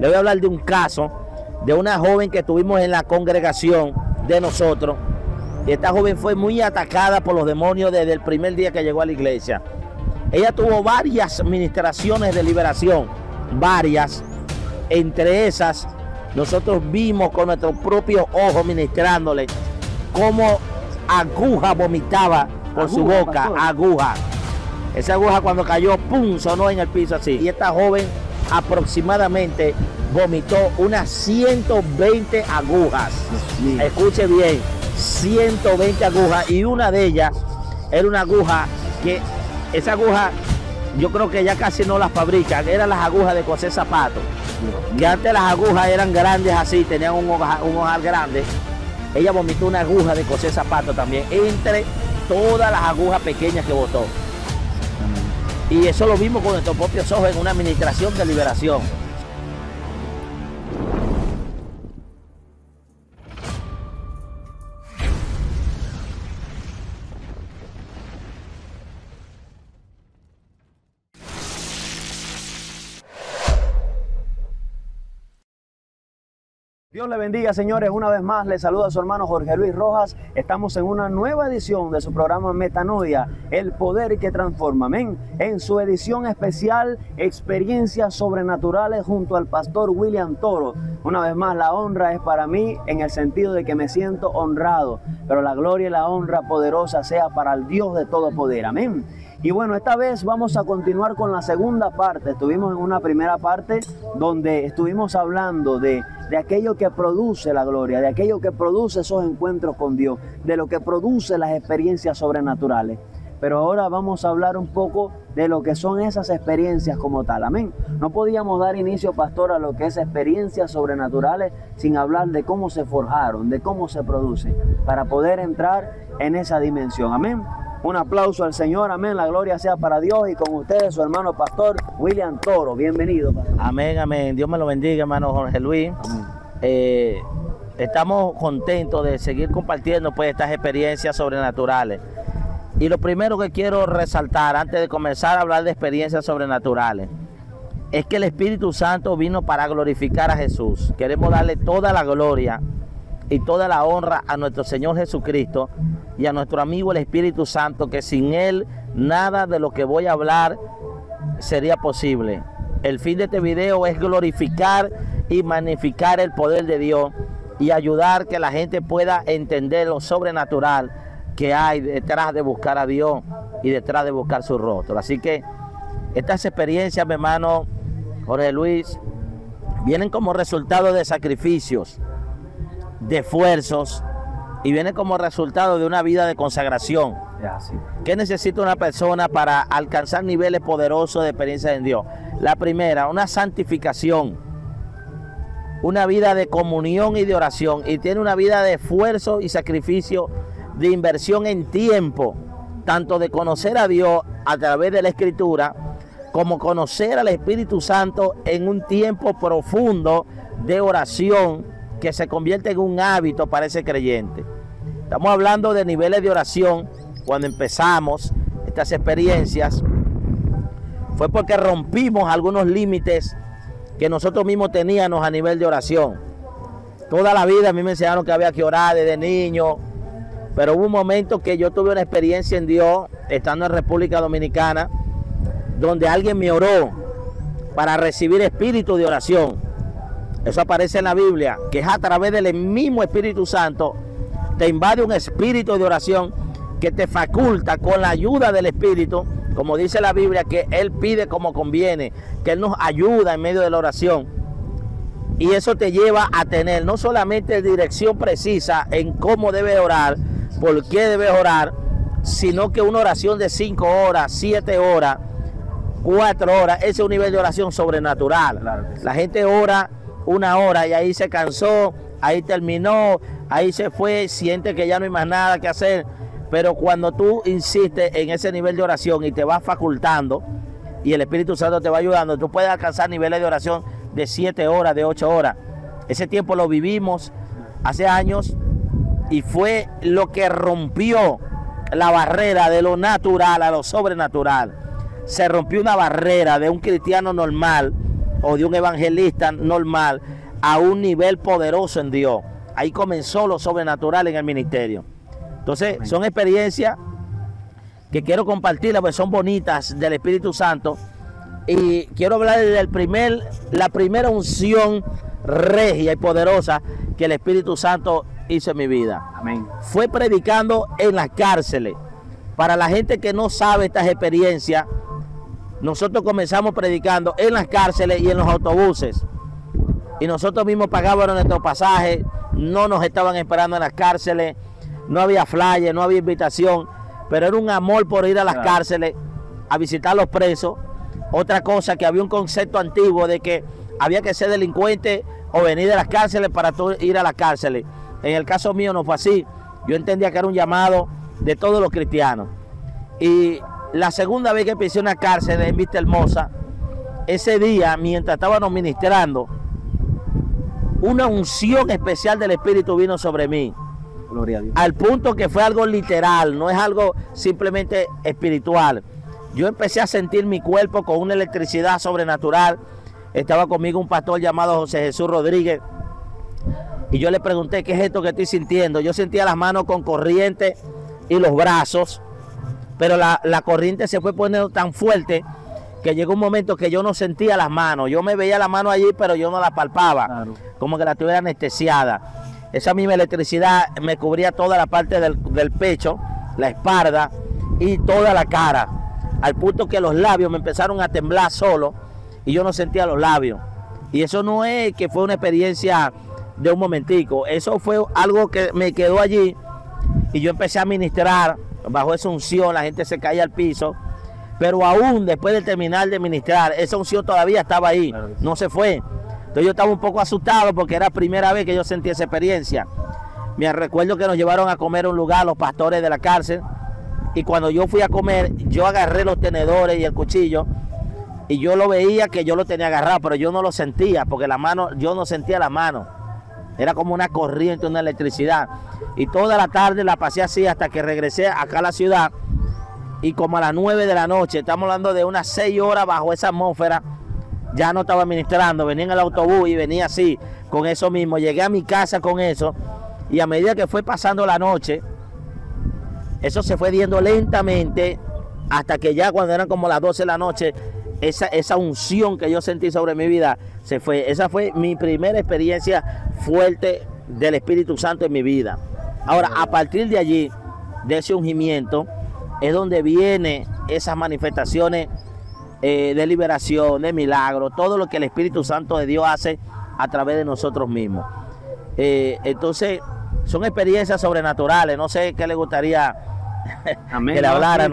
Le voy a hablar de un caso de una joven que tuvimos en la congregación de nosotros. Y esta joven fue muy atacada por los demonios desde el primer día que llegó a la iglesia. Ella tuvo varias ministraciones de liberación, varias. Entre esas, nosotros vimos con nuestros propios ojos ministrándole cómo aguja vomitaba por su boca, pastor. Aguja. Esa aguja cuando cayó, ¡pum!, sonó en el piso así. Y esta joven aproximadamente vomitó unas 120 agujas. Sí. Escuche bien, 120 agujas, y una de ellas era una aguja que, esa aguja yo creo que ya casi no las fabrican, eran las agujas de coser zapatos, que antes las agujas eran grandes así, tenían un ojal grande. Ella vomitó una aguja de coser zapatos también, entre todas las agujas pequeñas que botó. Y eso lo vimos con nuestros propios ojos en una administración de liberación. Dios le bendiga, señores. Una vez más les saluda a su hermano Jorge Luis Rojas. Estamos en una nueva edición de su programa Metanoia, el poder que transforma. Amén. En su edición especial, experiencias sobrenaturales junto al pastor William Toro. Una vez más, la honra es para mí en el sentido de que me siento honrado, pero la gloria y la honra poderosa sea para el Dios de todo poder. Amén. Y bueno, esta vez vamos a continuar con la segunda parte. Estuvimos en una primera parte donde estuvimos hablando de aquello que produce la gloria, de aquello que produce esos encuentros con Dios, de lo que produce las experiencias sobrenaturales. Pero ahora vamos a hablar un poco de lo que son esas experiencias como tal. Amén. No podíamos dar inicio, pastor, a lo que es experiencias sobrenaturales sin hablar de cómo se forjaron, de cómo se producen, para poder entrar en esa dimensión. Amén. Un aplauso al Señor, amén, la gloria sea para Dios, y con ustedes su hermano pastor William Toro. Bienvenido, pastor. Amén, amén. Dios me lo bendiga, hermano Jorge Luis. Estamos contentos de seguir compartiendo pues estas experiencias sobrenaturales. Y lo primero que quiero resaltar antes de comenzar a hablar de experiencias sobrenaturales es que el Espíritu Santo vino para glorificar a Jesús. Queremos darle toda la gloria y toda la honra a nuestro Señor Jesucristo y a nuestro amigo el Espíritu Santo, que sin Él nada de lo que voy a hablar sería posible. El fin de este video es glorificar y magnificar el poder de Dios y ayudar que la gente pueda entender lo sobrenatural que hay detrás de buscar a Dios y detrás de buscar su rostro. Así que estas experiencias, mi hermano Jorge Luis, vienen como resultado de sacrificios, de esfuerzos, y viene como resultado de una vida de consagración. ¿Qué necesita una persona para alcanzar niveles poderosos de experiencia en Dios? La primera, una santificación, una vida de comunión y de oración, y tiene una vida de esfuerzo y sacrificio, de inversión en tiempo, tanto de conocer a Dios a través de la Escritura, como conocer al Espíritu Santo en un tiempo profundo de oración que se convierte en un hábito para ese creyente. Estamos hablando de niveles de oración. Cuando empezamos estas experiencias fue porque rompimos algunos límites que nosotros mismos teníamos a nivel de oración. Toda la vida a mí me enseñaron que había que orar desde niño, pero hubo un momento que yo tuve una experiencia en Dios estando en República Dominicana, donde alguien me oró para recibir espíritu de oración. Eso aparece en la Biblia, que es a través del mismo Espíritu Santo, te invade un espíritu de oración que te faculta con la ayuda del Espíritu, como dice la Biblia, que Él pide como conviene, que Él nos ayuda en medio de la oración. Y eso te lleva a tener no solamente dirección precisa en cómo debes orar, por qué debes orar, sino que una oración de 5 horas, 7 horas, 4 horas, ese es un nivel de oración sobrenatural. Claro que sí. La gente ora 1 hora y ahí se cansó, ahí terminó, ahí se fue, siente que ya no hay más nada que hacer. Pero cuando tú insistes en ese nivel de oración y te vas facultando y el Espíritu Santo te va ayudando, tú puedes alcanzar niveles de oración de 7 horas, de 8 horas. Ese tiempo lo vivimos hace años y fue lo que rompió la barrera de lo natural a lo sobrenatural. Se rompió una barrera de un cristiano normal o de un evangelista normal a un nivel poderoso en Dios. Ahí comenzó lo sobrenatural en el ministerio. Entonces, son experiencias que quiero compartirlas, porque son bonitas del Espíritu Santo. Y quiero hablar de la primera unción regia y poderosa que el Espíritu Santo hizo en mi vida. Amén. Fue predicando en las cárceles. Para la gente que no sabe estas experiencias, nosotros comenzamos predicando en las cárceles y en los autobuses. Y nosotros mismos pagábamos nuestro pasaje, no nos estaban esperando en las cárceles, no había flyers, no había invitación, pero era un amor por ir a las cárceles a visitar a los presos. Otra cosa, que había un concepto antiguo de que había que ser delincuente o venir de las cárceles para ir a las cárceles. En el caso mío no fue así. Yo entendía que era un llamado de todos los cristianos. Y la segunda vez que pisé una cárcel en Vista Hermosa, ese día, mientras estábamos ministrando, una unción especial del Espíritu vino sobre mí. Gloria a Dios. Al punto que fue algo literal, no es algo simplemente espiritual. Yo empecé a sentir mi cuerpo con una electricidad sobrenatural. Estaba conmigo un pastor llamado José Jesús Rodríguez. Y yo le pregunté, ¿qué es esto que estoy sintiendo? Yo sentía las manos con corriente y los brazos. Pero la corriente se fue poniendo tan fuerte que llegó un momento que yo no sentía las manos. Yo me veía las manos allí, pero yo no las palpaba. Claro. Como que la tuviera anestesiada. Esa misma electricidad me cubría toda la parte del pecho, la espalda y toda la cara. Al punto que los labios me empezaron a temblar solo y yo no sentía los labios. Y eso no es que fue una experiencia de un momentico. Eso fue algo que me quedó allí y yo empecé a ministrar bajo esa unción. La gente se caía al piso. Pero aún después de terminar de ministrar, esa unción todavía estaba ahí, no se fue. Entonces yo estaba un poco asustado porque era la primera vez que yo sentí esa experiencia. Me recuerdo que nos llevaron a comer a un lugar los pastores de la cárcel. Y cuando yo fui a comer, yo agarré los tenedores y el cuchillo. Y yo lo veía que yo lo tenía agarrado, pero yo no lo sentía, porque la mano, yo no sentía la mano. Era como una corriente, una electricidad. Y toda la tarde la pasé así hasta que regresé acá a la ciudad. Y como a las 9 de la noche, estamos hablando de unas 6 horas bajo esa atmósfera, ya no estaba ministrando, venía en el autobús y venía así, con eso mismo. Llegué a mi casa con eso, y a medida que fue pasando la noche, eso se fue diendo lentamente, hasta que ya cuando eran como las 12 de la noche, esa unción que yo sentí sobre mi vida se fue. Esa fue mi primera experiencia fuerte del Espíritu Santo en mi vida. Ahora, a partir de allí, de ese ungimiento, es donde vienen esas manifestaciones de liberación, de milagro, todo lo que el Espíritu Santo de Dios hace a través de nosotros mismos. Entonces, son experiencias sobrenaturales. No sé qué le gustaría Amén, que le hablara. sí,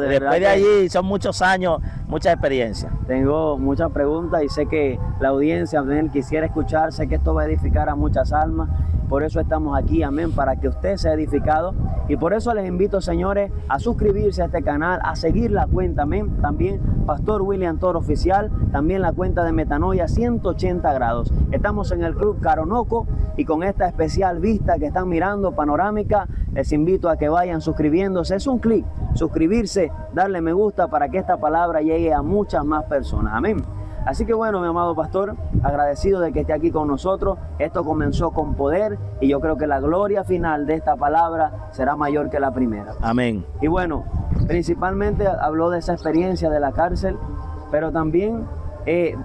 después de allí son muchos años, muchas experiencias. Tengo muchas preguntas y sé que la audiencia quisiera escuchar. Sé que esto va a edificar a muchas almas. Por eso estamos aquí, amén, para que usted sea edificado. Y por eso les invito, señores, a suscribirse a este canal, a seguir la cuenta, amén. También Pastor William Toro Oficial, también la cuenta de Metanoia 180 grados. Estamos en el Club Caronoco y con esta especial vista que están mirando, panorámica, les invito a que vayan suscribiéndose. Es un clic, suscribirse, darle me gusta para que esta palabra llegue a muchas más personas, amén. Así que bueno, mi amado pastor, agradecido de que esté aquí con nosotros. Esto comenzó con poder y yo creo que la gloria final de esta palabra será mayor que la primera. Amén. Y bueno, principalmente habló de esa experiencia de la cárcel, pero también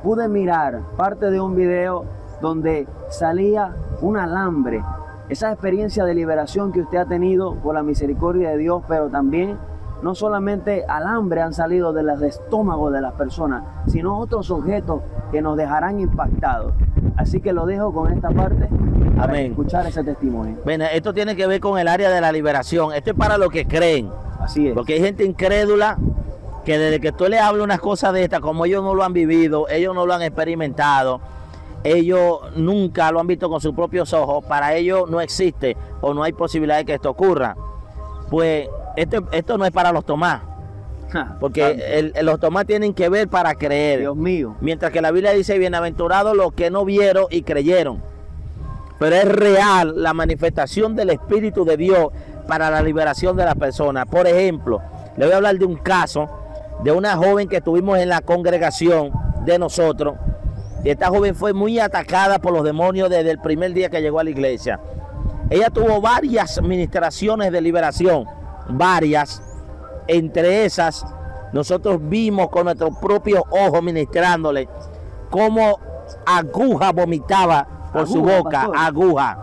pude mirar parte de un video donde salía un alambre. Esa experiencia de liberación que usted ha tenido por la misericordia de Dios, pero también no solamente alambre han salido de los estómagos de las personas, sino otros objetos que nos dejarán impactados. Así que lo dejo con esta parte para Amén. Escuchar ese testimonio. Bueno, esto tiene que ver con el área de la liberación. Esto es para los que creen. Así es. Porque hay gente incrédula que desde que tú le hablas unas cosas de estas, como ellos no lo han vivido, ellos no lo han experimentado, ellos nunca lo han visto con sus propios ojos, para ellos no existe o no hay posibilidad de que esto ocurra. Pues esto no es para los Tomás, porque los Tomás tienen que ver para creer. Dios mío. Mientras que la Biblia dice, bienaventurados los que no vieron y creyeron. Pero es real la manifestación del Espíritu de Dios para la liberación de la persona. Por ejemplo, le voy a hablar de un caso de una joven que tuvimos en la congregación de nosotros. Y esta joven fue muy atacada por los demonios desde el primer día que llegó a la iglesia. Ella tuvo varias ministraciones de liberación, varias. Entre esas, nosotros vimos con nuestros propios ojos ministrándole cómo aguja vomitaba por su boca, pastor. Aguja.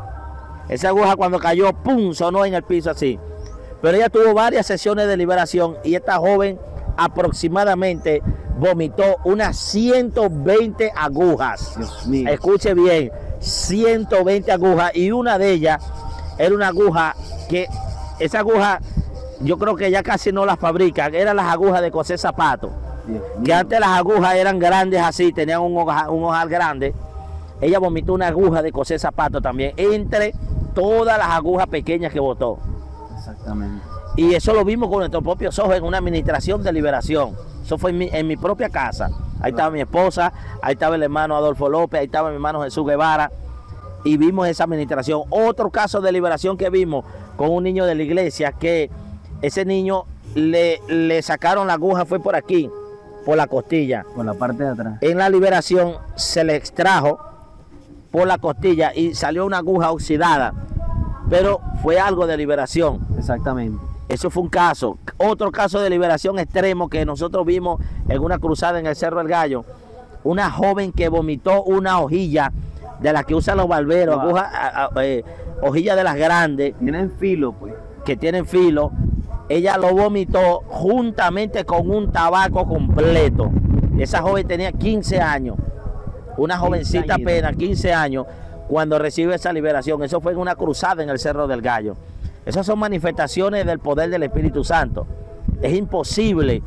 Esa aguja cuando cayó, ¡pum!, sonó en el piso así. Pero ella tuvo varias sesiones de liberación y esta joven aproximadamente vomitó unas 120 agujas. Dios mío. Escuche bien, 120 agujas, y una de ellas era una aguja que, esa aguja yo creo que ya casi no las fabrican, eran las agujas de coser zapatos. Que antes las agujas eran grandes así, tenían un ojal grande. Ella vomitó una aguja de coser zapatos también, entre todas las agujas pequeñas que botó. Exactamente. Y eso lo vimos con nuestros propios ojos en una administración de liberación. Eso fue en mi propia casa. Ahí estaba mi esposa, ahí estaba el hermano Adolfo López, ahí estaba mi hermano Jesús Guevara, y vimos esa administración. Otro caso de liberación que vimos con un niño de la iglesia, que ese niño le sacaron la aguja, fue por aquí, por la costilla. Por la parte de atrás. En la liberación se le extrajo por la costilla y salió una aguja oxidada, pero fue algo de liberación. Exactamente. Eso fue un caso. Otro caso de liberación extremo que nosotros vimos en una cruzada en el Cerro del Gallo. Una joven que vomitó una hojilla de las que usan los barberos, wow. Hojilla de las grandes. Tienen filo, pues. Que tienen filo. Ella lo vomitó juntamente con un tabaco completo. Esa joven tenía 15 años. Una jovencita apenas, 15 años, cuando recibe esa liberación. Eso fue en una cruzada en el Cerro del Gallo. Esas son manifestaciones del poder del Espíritu Santo. Es imposible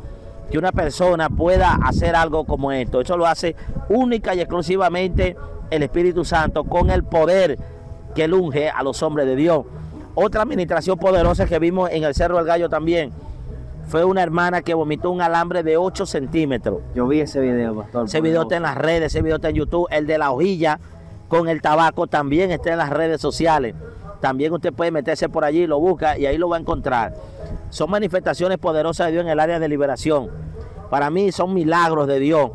que una persona pueda hacer algo como esto. Eso lo hace única y exclusivamente el Espíritu Santo, con el poder que él unge a los hombres de Dios. Otra administración poderosa que vimos en el Cerro del Gallo también fue una hermana que vomitó un alambre de 8 centímetros. Yo vi ese video, pastor. Ese video está en las redes, ese video está en YouTube. El de la hojilla con el tabaco también está en las redes sociales. También usted puede meterse por allí, lo busca y ahí lo va a encontrar. Son manifestaciones poderosas de Dios en el área de liberación. Para mí son milagros de Dios,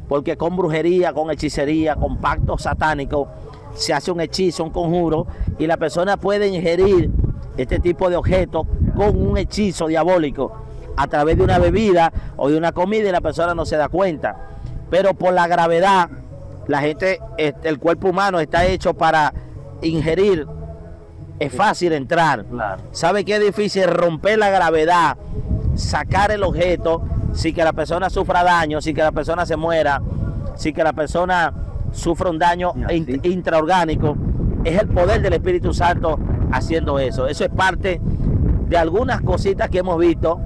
porque con brujería, con hechicería, con pactos satánicos, se hace un hechizo, un conjuro, y la persona puede ingerir este tipo de objetos con un hechizo diabólico a través de una bebida o de una comida, y la persona no se da cuenta. Pero por la gravedad, la gente, el cuerpo humano está hecho para ingerir. Es fácil entrar. Claro. ¿Sabe qué es difícil? Romper la gravedad, sacar el objeto sin que la persona sufra daño, sin que la persona se muera, sin que la persona sufra un daño intraorgánico. Es el poder del Espíritu Santo haciendo eso. Eso es parte de algunas cositas que hemos visto.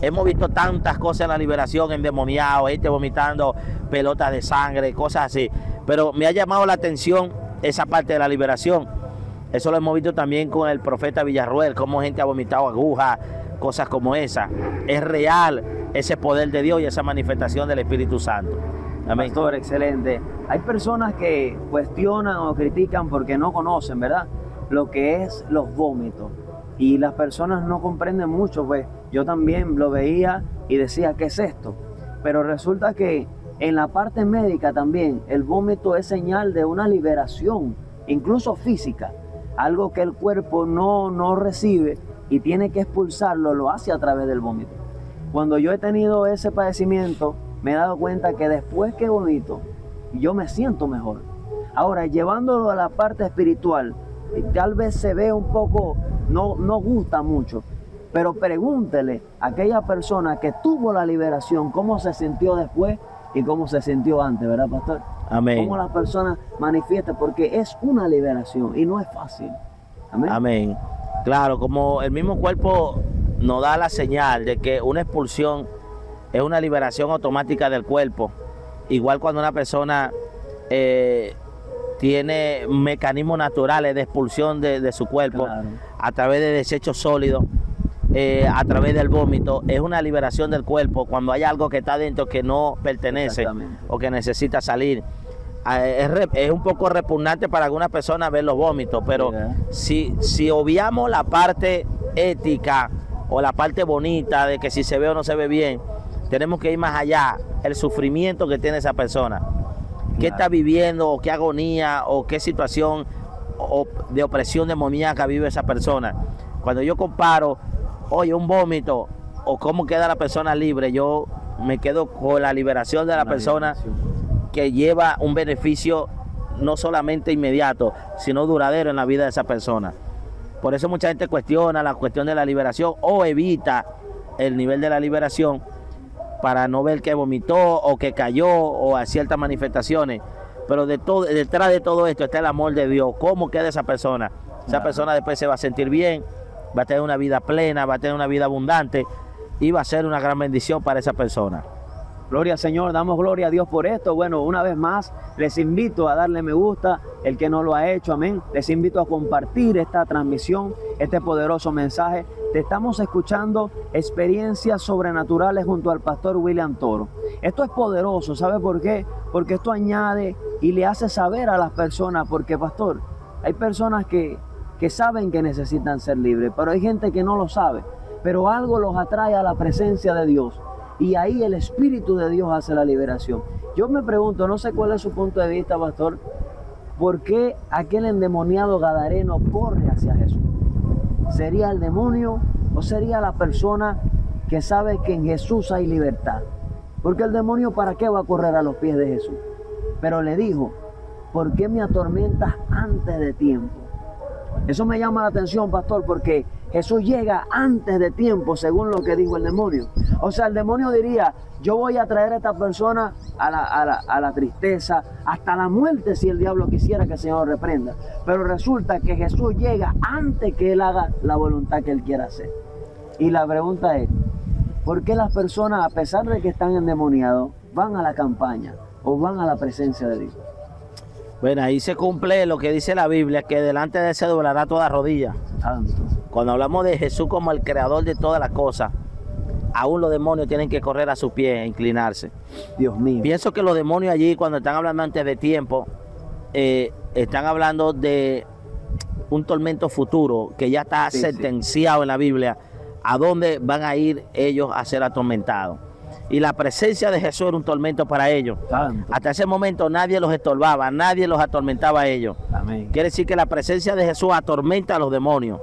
Hemos visto tantas cosas en la liberación, endemoniado, gente vomitando pelotas de sangre, cosas así. Pero me ha llamado la atención esa parte de la liberación. Eso lo hemos visto también con el profeta Villarruel, cómo gente ha vomitado agujas, cosas como esa. Es real ese poder de Dios y esa manifestación del Espíritu Santo. Amén. Pastor, excelente. Hay personas que cuestionan o critican porque no conocen, ¿verdad?, lo que es los vómitos. Y las personas no comprenden mucho, pues yo también lo veía y decía, ¿qué es esto? Pero resulta que en la parte médica también el vómito es señal de una liberación, incluso física. Algo que el cuerpo no recibe y tiene que expulsarlo, lo hace a través del vómito. Cuando yo he tenido ese padecimiento, me he dado cuenta que después que vomito, yo me siento mejor. Ahora, llevándolo a la parte espiritual, tal vez se ve un poco, no gusta mucho, pero pregúntele a aquella persona que tuvo la liberación, cómo se sintió después y cómo se sintió antes, ¿verdad, pastor? Amén. Cómo las personas manifiestan, porque es una liberación y no es fácil. Amén. Amén. Claro, como el mismo cuerpo nos da la señal de que una expulsión es una liberación automática del cuerpo. Igual cuando una persona tiene mecanismos naturales de expulsión de su cuerpo, claro, a través de desechos sólidos, a través del vómito, es una liberación del cuerpo cuando hay algo que está dentro que no pertenece o que necesita salir. Es un poco repugnante para algunas personas ver los vómitos, pero si obviamos la parte ética o la parte bonita de que si se ve o no se ve bien, tenemos que ir más allá, el sufrimiento que tiene esa persona. qué está viviendo, o qué agonía, o qué situación de opresión demoníaca vive esa persona. Cuando yo comparo, oye, un vómito, o cómo queda la persona libre, yo me quedo con la liberación de la persona, que lleva un beneficio no solamente inmediato, sino duradero en la vida de esa persona. Por eso mucha gente cuestiona la cuestión de la liberación o evita el nivel de la liberación para no ver que vomitó o que cayó o a ciertas manifestaciones. Pero detrás de todo esto está el amor de Dios. ¿Cómo queda esa persona? Esa persona después se va a sentir bien, va a tener una vida plena, va a tener una vida abundante y va a ser una gran bendición para esa persona. Gloria al Señor, damos gloria a Dios por esto. Bueno, una vez más, les invito a darle me gusta, el que no lo ha hecho, amén. Les invito a compartir esta transmisión, este poderoso mensaje. Te estamos escuchando experiencias sobrenaturales junto al pastor William Toro. Esto es poderoso, ¿sabe por qué? Porque esto añade y le hace saber a las personas, porque pastor, hay personas que saben que necesitan ser libres, pero hay gente que no lo sabe, pero algo los atrae a la presencia de Dios. Y ahí el Espíritu de Dios hace la liberación. Yo me pregunto, no sé cuál es su punto de vista, pastor, ¿por qué aquel endemoniado gadareno corre hacia Jesús? ¿Sería el demonio o sería la persona que sabe que en Jesús hay libertad? Porque el demonio, ¿para qué va a correr a los pies de Jesús? Pero le dijo, ¿por qué me atormentas antes de tiempo? Eso me llama la atención, pastor, porque Jesús llega antes de tiempo, según lo que dijo el demonio. O sea, el demonio diría, yo voy a traer a esta persona a la tristeza, hasta la muerte, si el diablo quisiera que el Señor lo reprenda. Pero resulta que Jesús llega antes que él haga la voluntad que él quiera hacer. Y la pregunta es, ¿por qué las personas, a pesar de que están endemoniados, van a la campaña o van a la presencia de Dios? Bueno, ahí se cumple lo que dice la Biblia, que delante de él se doblará toda rodilla. Santo. Cuando hablamos de Jesús como el creador de todas las cosas, aún los demonios tienen que correr a sus pies e inclinarse. Dios mío. Pienso que los demonios allí, cuando están hablando antes de tiempo, están hablando de un tormento futuro que ya está sentenciado en la Biblia, a dónde van a ir ellos a ser atormentados. Y la presencia de Jesús era un tormento para ellos. Santo. Hasta ese momento nadie los estorbaba, nadie los atormentaba a ellos. Amén. Quiere decir que la presencia de Jesús atormenta a los demonios.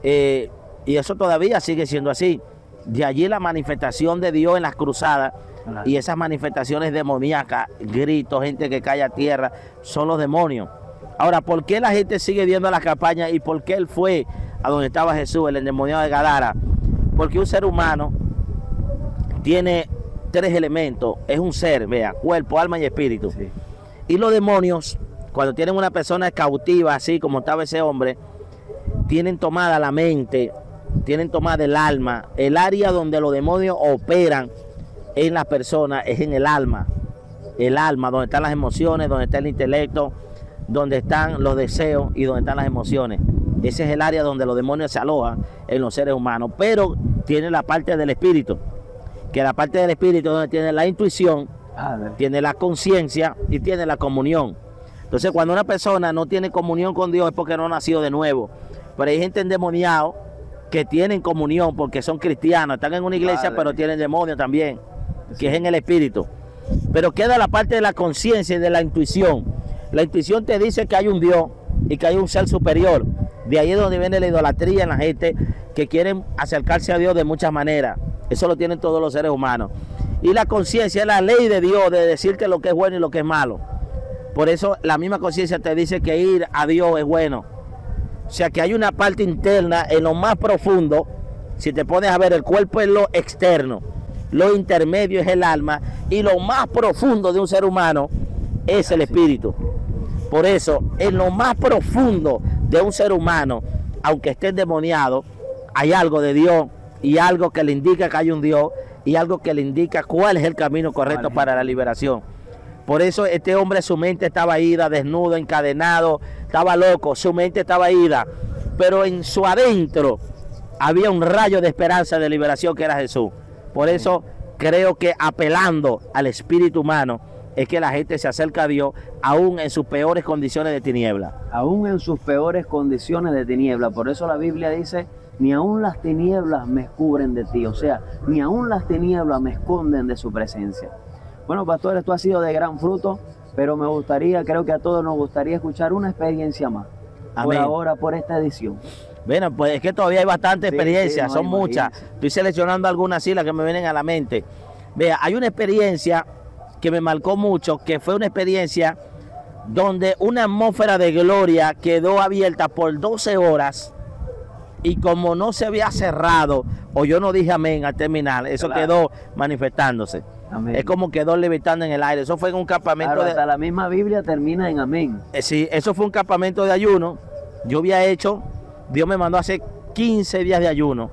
Y eso todavía sigue siendo así. De allí la manifestación de Dios en las cruzadas y esas manifestaciones demoníacas, gritos, gente que cae a tierra, son los demonios. Ahora, ¿por qué la gente sigue viendo las campañas y por qué él fue a donde estaba Jesús, el endemoniado de Gadara? Porque un ser humano tiene tres elementos, es un ser, vea, cuerpo, alma y espíritu. Sí. Y los demonios, cuando tienen una persona cautiva, así como estaba ese hombre, tienen tomada la mente, tienen tomada el alma. El área donde los demonios operan en las personas es en el alma. El alma, donde están las emociones, donde está el intelecto, donde están los deseos y donde están las emociones. Ese es el área donde los demonios se alojan en los seres humanos. Pero tiene la parte del espíritu, que la parte del espíritu donde tiene la intuición, tiene la conciencia y tiene la comunión. Entonces, cuando una persona no tiene comunión con Dios es porque no ha nacido de nuevo. Pero hay gente endemoniada que tienen comunión porque son cristianos, están en una iglesia, pero tienen demonio también, que es en el espíritu. Pero queda la parte de la conciencia y de la intuición. La intuición te dice que hay un Dios y que hay un ser superior. De ahí es donde viene la idolatría en la gente que quieren acercarse a Dios de muchas maneras. Eso lo tienen todos los seres humanos. Y la conciencia es la ley de Dios de decirte lo que es bueno y lo que es malo. Por eso la misma conciencia te dice que ir a Dios es bueno. O sea que hay una parte interna en lo más profundo. Si te pones a ver, el cuerpo es lo externo, lo intermedio es el alma y lo más profundo de un ser humano es el espíritu. Por eso, en lo más profundo de un ser humano, aunque esté endemoniado, hay algo de Dios y algo que le indica que hay un Dios y algo que le indica cuál es el camino correcto para la liberación. Por eso este hombre, su mente estaba ida, desnudo, encadenado, estaba loco, su mente estaba ida, pero en su adentro había un rayo de esperanza de liberación que era Jesús. Por eso creo que apelando al espíritu humano es que la gente se acerca a Dios aún en sus peores condiciones de tiniebla. Aún en sus peores condiciones de tiniebla. Por eso la Biblia dice, ni aún las tinieblas me cubren de ti. O sea, ni aún las tinieblas me esconden de su presencia. Bueno, pastor, esto ha sido de gran fruto. pero me gustaría, creo que a todos nos gustaría escuchar una experiencia más. Por Amén. ahora, por esta edición. Bueno, pues es que todavía hay bastante Sí, experiencias, sí, no, son muchas. imagínese. Estoy seleccionando algunas así, las que me vienen a la mente. Vea, hay una experiencia que me marcó mucho, que fue una experiencia donde una atmósfera de gloria quedó abierta por 12 horas y como no se había cerrado, o yo no dije amén al terminar, eso Claro. quedó manifestándose. Amén. Es como quedó levitando en el aire. Eso fue en un campamento Claro, de... hasta la misma Biblia termina en amén. Sí, eso fue un campamento de ayuno. Yo había hecho, Dios me mandó a hacer 15 días de ayuno.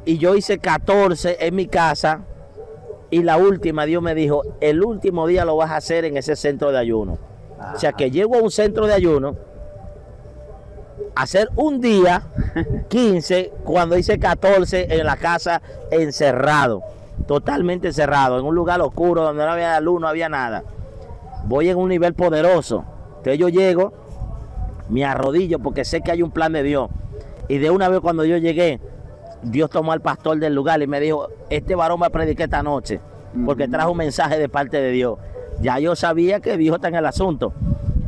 Y yo hice 14 en mi casa. Y la última, Dios me dijo, el último día lo vas a hacer en ese centro de ayuno. O sea que llego a un centro de ayuno, a hacer un día, 15, cuando hice 14 en la casa encerrado. Totalmente encerrado, en un lugar oscuro donde no había luz, no había nada. Voy en un nivel poderoso. Entonces yo llego, me arrodillo porque sé que hay un plan de Dios. Y de una vez cuando yo llegué, Dios tomó al pastor del lugar y me dijo, este varón va a predicar esta noche, porque trajo un mensaje de parte de Dios. Ya yo sabía que Dios está en el asunto.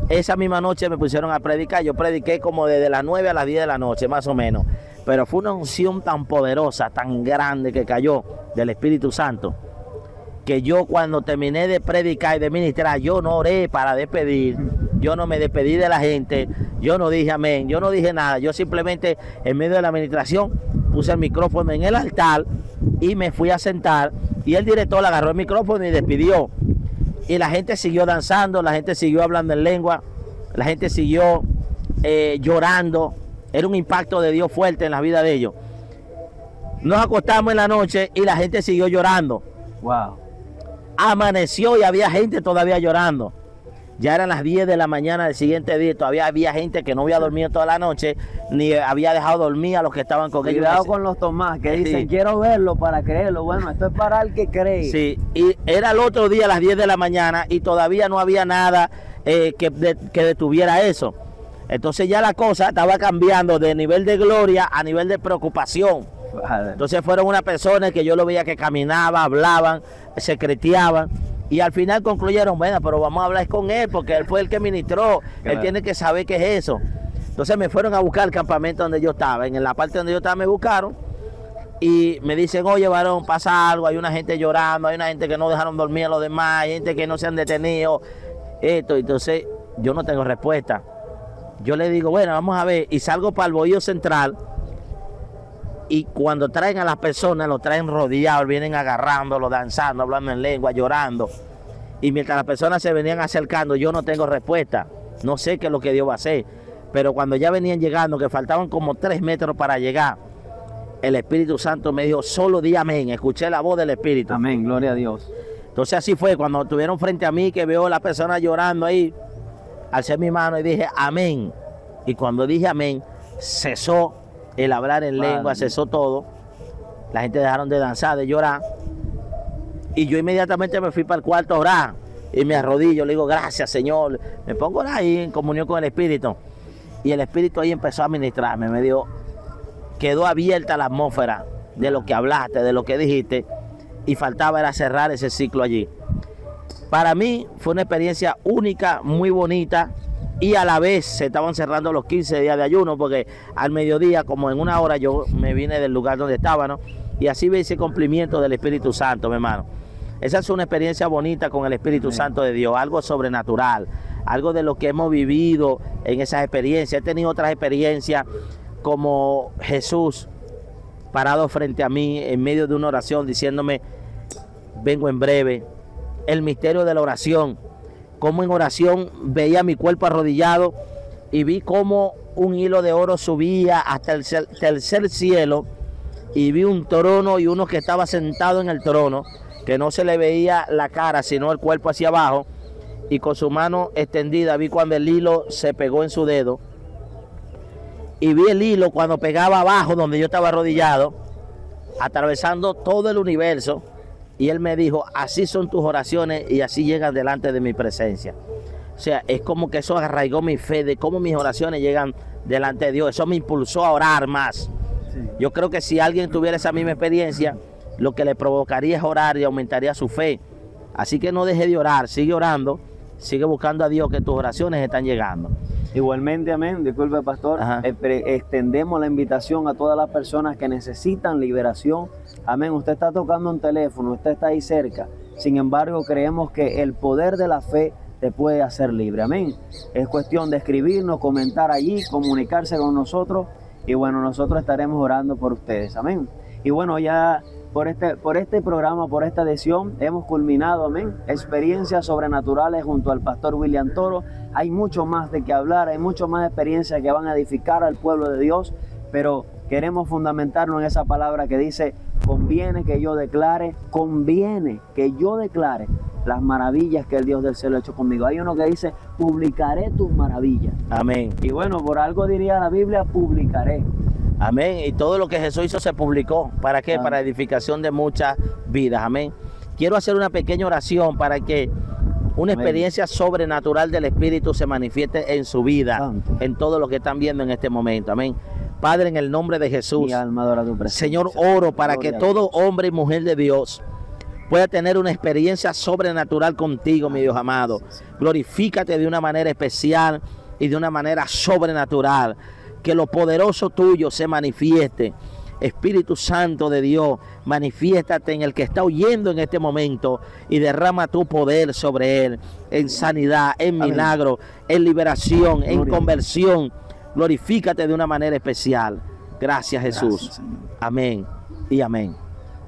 Esa misma noche me pusieron a predicar. Yo prediqué como desde las 9 a las 10 de la noche, más o menos. Pero fue una unción tan poderosa, tan grande que cayó del Espíritu Santo, que yo cuando terminé de predicar y de ministrar, yo no oré para despedir, yo no me despedí de la gente, yo no dije amén, yo no dije nada, yo simplemente en medio de la administración puse el micrófono en el altar y me fui a sentar y el director agarró el micrófono y despidió. Y la gente siguió danzando, la gente siguió hablando en lengua, la gente siguió llorando. Era un impacto de Dios fuerte en la vida de ellos. Nos acostamos en la noche y la gente siguió llorando. Wow. Amaneció y había gente todavía llorando. Ya eran las 10 de la mañana del siguiente día y todavía había gente que no había dormido toda la noche, ni había dejado dormir a los que estaban con ellos. Cuidado con los Tomás que dicen, Sí. quiero verlo para creerlo. Bueno, esto es para el que cree. Sí, y era el otro día a las 10 de la mañana y todavía no había nada que detuviera eso. Entonces ya la cosa estaba cambiando de nivel de gloria a nivel de preocupación. Vale. Entonces fueron unas personas que yo lo veía que caminaban, hablaban, secreteaban. Y al final concluyeron, bueno, pero vamos a hablar con él porque él fue el que ministró. Claro. Él tiene que saber qué es eso. Entonces me fueron a buscar el campamento donde yo estaba. En la parte donde yo estaba me buscaron. Y me dicen, oye, varón, pasa algo. Hay una gente llorando, hay una gente que no dejaron dormir a los demás, hay gente que no se han detenido. Esto, entonces yo no tengo respuesta. Yo le digo, bueno, vamos a ver. Y salgo para el bohío central. Y cuando traen a las personas, lo traen rodeados, vienen agarrándolo, danzando, hablando en lengua, llorando. Y mientras las personas se venían acercando, yo no tengo respuesta. No sé qué es lo que Dios va a hacer. Pero cuando ya venían llegando, que faltaban como 3 metros para llegar, el Espíritu Santo me dijo, solo di amén. Escuché la voz del Espíritu. Amén, gloria a Dios. Entonces así fue, cuando estuvieron frente a mí, que veo a la persona llorando ahí, alcé mi mano y dije amén. Y cuando dije amén, cesó el hablar en lengua, cesó todo. La gente dejaron de danzar, de llorar. Y yo inmediatamente me fui para el cuarto a orar. Y me arrodillo, le digo, gracias Señor. Me pongo a orar ahí en comunión con el Espíritu. Y el Espíritu ahí empezó a ministrarme. Me dijo, quedó abierta la atmósfera de lo que hablaste, de lo que dijiste. Y faltaba era cerrar ese ciclo allí. Para mí fue una experiencia única, muy bonita. Y a la vez se estaban cerrando los 15 días de ayuno, porque al mediodía, como en una hora, yo me vine del lugar donde estaba, ¿no? Y así ve ese cumplimiento del Espíritu Santo, mi hermano. Esa es una experiencia bonita con el Espíritu Santo de Dios, algo sobrenatural, algo de lo que hemos vivido en esas experiencias. He tenido otras experiencias como Jesús parado frente a mí en medio de una oración diciéndome, vengo en breve. El misterio de la oración. Como en oración veía mi cuerpo arrodillado y vi como un hilo de oro subía hasta el tercer cielo y vi un trono y uno que estaba sentado en el trono, que no se le veía la cara sino el cuerpo hacia abajo, y con su mano extendida vi cuando el hilo se pegó en su dedo y vi el hilo cuando pegaba abajo donde yo estaba arrodillado, atravesando todo el universo. Y él me dijo, así son tus oraciones y así llegan delante de mi presencia. O sea, es como que eso arraigó mi fe de cómo mis oraciones llegan delante de Dios. Eso me impulsó a orar más. Sí. Yo creo que si alguien tuviera esa misma experiencia, lo que le provocaría es orar y aumentaría su fe. Así que no deje de orar, sigue orando, Sigue buscando a Dios, que tus oraciones están llegando. Igualmente, amén. Disculpe, pastor. Extendemos la invitación a todas las personas que necesitan liberación. Amén. Usted está tocando un teléfono, usted está ahí cerca. Sin embargo, creemos que el poder de la fe te puede hacer libre. Amén. Es cuestión de escribirnos, comentar allí, comunicarse con nosotros. Y bueno, nosotros estaremos orando por ustedes. Amén. Y bueno, ya por este programa, por esta edición, hemos culminado, amén, experiencias sobrenaturales junto al pastor William Toro. Hay mucho más de qué hablar, hay mucho más experiencias que van a edificar al pueblo de Dios, pero queremos fundamentarnos en esa palabra que dice: conviene que yo declare las maravillas que el Dios del cielo ha hecho conmigo. Hay uno que dice: publicaré tus maravillas. Amén. Y bueno, por algo diría la Biblia: publicaré. Amén. Y todo lo que Jesús hizo se publicó. ¿Para qué? Para edificación de muchas vidas. Amén. Quiero hacer una pequeña oración para que una experiencia sobrenatural del Espíritu se manifieste en su vida, en todo lo que están viendo en este momento. Amén. Padre, en el nombre de Jesús, mi alma adora tu presencia. Señor, oro para que todo hombre y mujer de Dios pueda tener una experiencia sobrenatural contigo, mi Dios amado. Glorifícate de una manera especial y de una manera sobrenatural. Que lo poderoso tuyo se manifieste. Espíritu Santo de Dios, manifiéstate en el que está oyendo en este momento y derrama tu poder sobre él, en sanidad, en milagro, en liberación, en conversión. Glorifícate de una manera especial. Gracias, Jesús. Gracias, Señor. Amén y amén.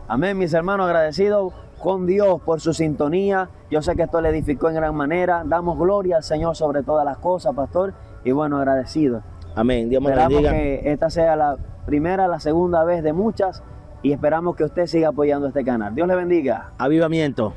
Amén, mis hermanos, agradecidos con Dios por su sintonía. Yo sé que esto le edificó en gran manera. Damos gloria al Señor sobre todas las cosas, pastor. Y bueno, agradecidos. Amén. Dios me Esperamos bendiga. que esta sea la primera, la segunda vez de muchas, y esperamos que usted siga apoyando este canal. Dios le bendiga. Avivamiento.